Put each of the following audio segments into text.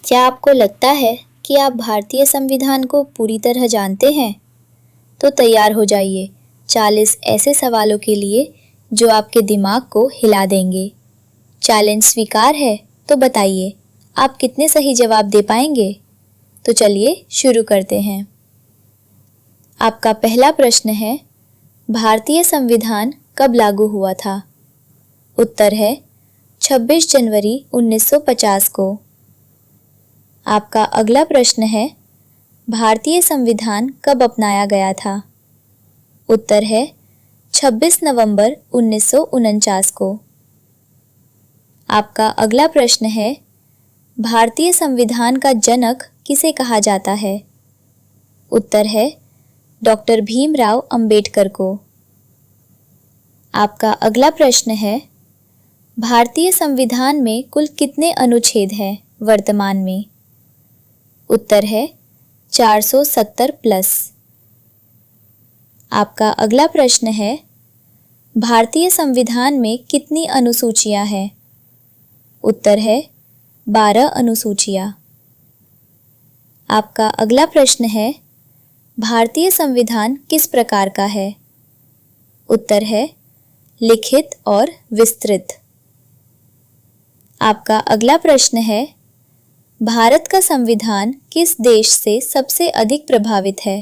क्या आपको लगता है कि आप भारतीय संविधान को पूरी तरह जानते हैं? तो तैयार हो जाइए 40 ऐसे सवालों के लिए जो आपके दिमाग को हिला देंगे। चैलेंज स्वीकार है? तो बताइए, आप कितने सही जवाब दे पाएंगे? तो चलिए शुरू करते हैं। आपका पहला प्रश्न है, भारतीय संविधान कब लागू हुआ था? उत्तर है 26 जनवरी 1950 को। आपका अगला प्रश्न है, भारतीय संविधान कब अपनाया गया था? उत्तर है 26 नवंबर 1949 को। आपका अगला प्रश्न है, भारतीय संविधान का जनक किसे कहा जाता है? उत्तर है डॉक्टर भीमराव अंबेडकर को। आपका अगला प्रश्न है, भारतीय संविधान में कुल कितने अनुच्छेद हैं वर्तमान में? उत्तर है 470 प्लस। आपका अगला प्रश्न है, भारतीय संविधान में कितनी अनुसूचियां हैं? उत्तर है 12 अनुसूचियां। आपका अगला प्रश्न है, भारतीय संविधान किस प्रकार का है? उत्तर है लिखित और विस्तृत। आपका अगला प्रश्न है, भारत का संविधान किस देश से सबसे अधिक प्रभावित है?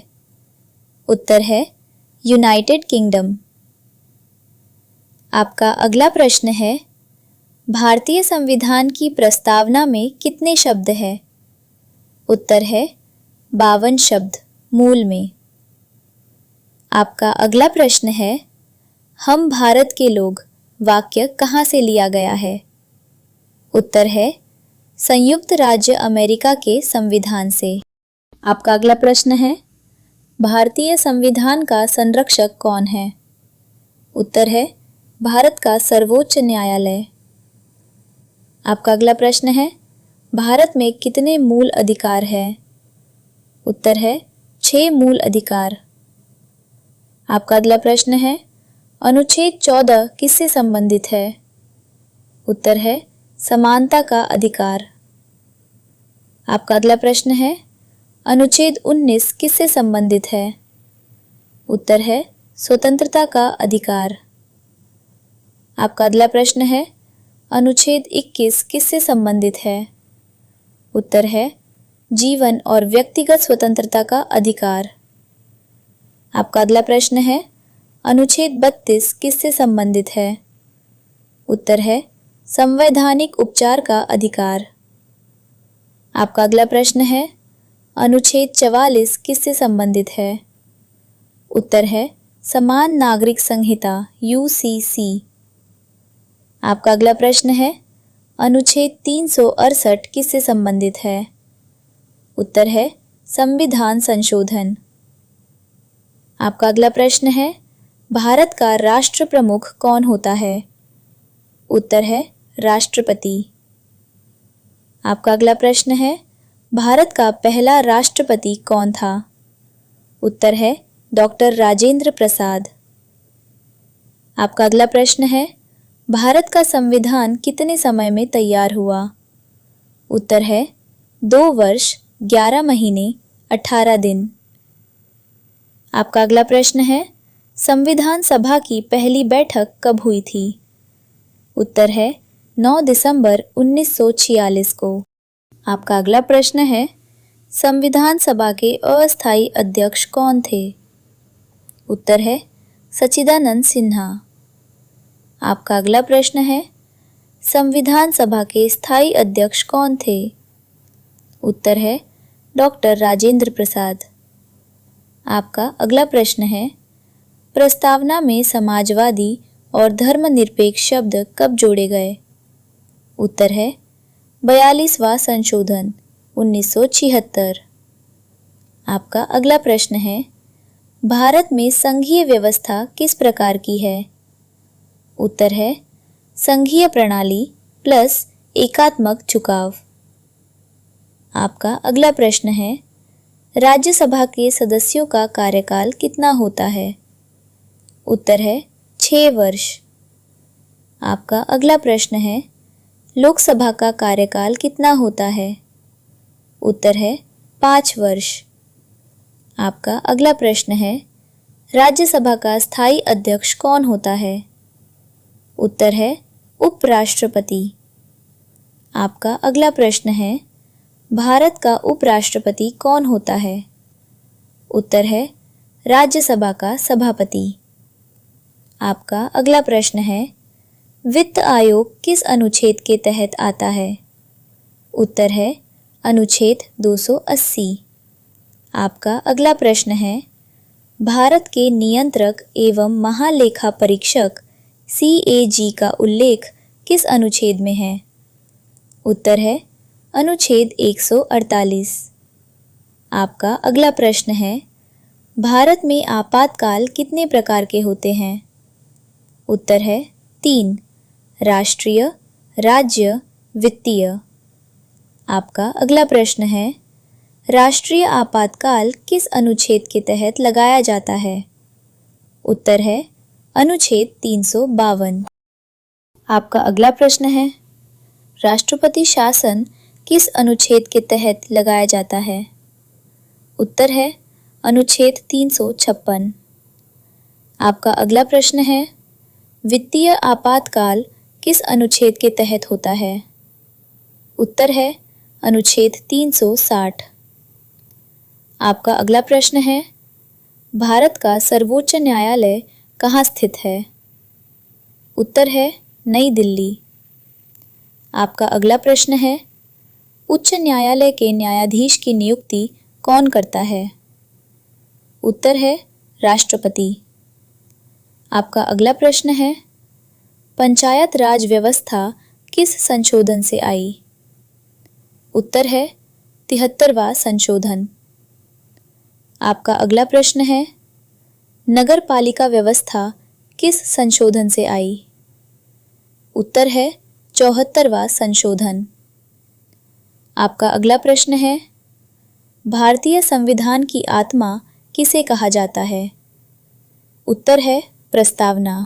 उत्तर है यूनाइटेड किंगडम। आपका अगला प्रश्न है, भारतीय संविधान की प्रस्तावना में कितने शब्द हैं? उत्तर है 52 शब्द मूल में। आपका अगला प्रश्न है, हम भारत के लोग वाक्य कहाँ से लिया गया है? उत्तर है संयुक्त राज्य अमेरिका के संविधान से। आपका अगला प्रश्न है, भारतीय संविधान का संरक्षक कौन है? उत्तर है भारत का सर्वोच्च न्यायालय। आपका अगला प्रश्न है, भारत में कितने मूल अधिकार हैं? उत्तर है 6 मूल अधिकार। आपका अगला प्रश्न है, अनुच्छेद 14 किससे संबंधित है? उत्तर है समानता का अधिकार। आपका अगला प्रश्न है, अनुच्छेद 19 किससे संबंधित है? उत्तर है स्वतंत्रता का अधिकार। आपका अगला प्रश्न है, अनुच्छेद 21 किससे संबंधित है? उत्तर है जीवन और व्यक्तिगत स्वतंत्रता का अधिकार। आपका अगला प्रश्न है, अनुच्छेद 32 किससे संबंधित है? उत्तर है संवैधानिक उपचार का अधिकार। आपका अगला प्रश्न है, अनुच्छेद 44 किससे संबंधित है? उत्तर है समान नागरिक संहिता UCC। आपका अगला प्रश्न है, अनुच्छेद 368 किससे संबंधित है? उत्तर है संविधान संशोधन। आपका अगला प्रश्न है, भारत का राष्ट्र प्रमुख कौन होता है? उत्तर है राष्ट्रपति। आपका अगला प्रश्न है, भारत का पहला राष्ट्रपति कौन था? उत्तर है डॉक्टर राजेंद्र प्रसाद। आपका अगला प्रश्न है, भारत का संविधान कितने समय में तैयार हुआ? उत्तर है 2 वर्ष 11 महीने 18 दिन। आपका अगला प्रश्न है, संविधान सभा की पहली बैठक कब हुई थी? उत्तर है 9 दिसंबर 1946 को। आपका अगला प्रश्न है, संविधान सभा के अस्थायी अध्यक्ष कौन थे? उत्तर है सच्चिदानंद सिन्हा। आपका अगला प्रश्न है, संविधान सभा के स्थायी अध्यक्ष कौन थे? उत्तर है डॉक्टर राजेंद्र प्रसाद। आपका अगला प्रश्न है, प्रस्तावना में समाजवादी और धर्मनिरपेक्ष शब्द कब जोड़े गए? उत्तर है 42वां संशोधन 1976। आपका अगला प्रश्न है, भारत में संघीय व्यवस्था किस प्रकार की है? उत्तर है संघीय प्रणाली प्लस एकात्मक झुकाव। आपका अगला प्रश्न है, राज्यसभा के सदस्यों का कार्यकाल कितना होता है? उत्तर है 6 वर्ष। आपका अगला प्रश्न है, लोकसभा का कार्यकाल कितना होता है? उत्तर है 5 वर्ष। आपका अगला प्रश्न है, राज्यसभा का स्थायी अध्यक्ष कौन होता है? उत्तर है उपराष्ट्रपति। आपका अगला प्रश्न है, भारत का उपराष्ट्रपति कौन होता है? उत्तर है राज्यसभा का सभापति। आपका अगला प्रश्न है, वित्त आयोग किस अनुच्छेद के तहत आता है? उत्तर है अनुच्छेद 280। आपका अगला प्रश्न है, भारत के नियंत्रक एवं महालेखा परीक्षक CAG का उल्लेख किस अनुच्छेद में है? उत्तर है अनुच्छेद 148। आपका अगला प्रश्न है, भारत में आपातकाल कितने प्रकार के होते हैं? उत्तर है 3, राष्ट्रीय, राज्य, वित्तीय। आपका अगला प्रश्न है, राष्ट्रीय आपातकाल किस अनुच्छेद के तहत लगाया जाता है? उत्तर है अनुच्छेद 352। आपका अगला प्रश्न है, राष्ट्रपति शासन किस अनुच्छेद के तहत लगाया जाता है? उत्तर है अनुच्छेद 356। आपका अगला प्रश्न है, वित्तीय आपातकाल किस अनुच्छेद के तहत होता है? उत्तर है अनुच्छेद 360। आपका अगला प्रश्न है, भारत का सर्वोच्च न्यायालय कहाँ स्थित है? उत्तर है नई दिल्ली। आपका अगला प्रश्न है, उच्च न्यायालय के न्यायाधीश की नियुक्ति कौन करता है? उत्तर है राष्ट्रपति। आपका अगला प्रश्न है, पंचायत राज व्यवस्था किस संशोधन से आई? उत्तर है 73वां संशोधन। आपका अगला प्रश्न है, नगर पालिका व्यवस्था किस संशोधन से आई? उत्तर है 74वां संशोधन। आपका अगला प्रश्न है, भारतीय संविधान की आत्मा किसे कहा जाता है? उत्तर है प्रस्तावना।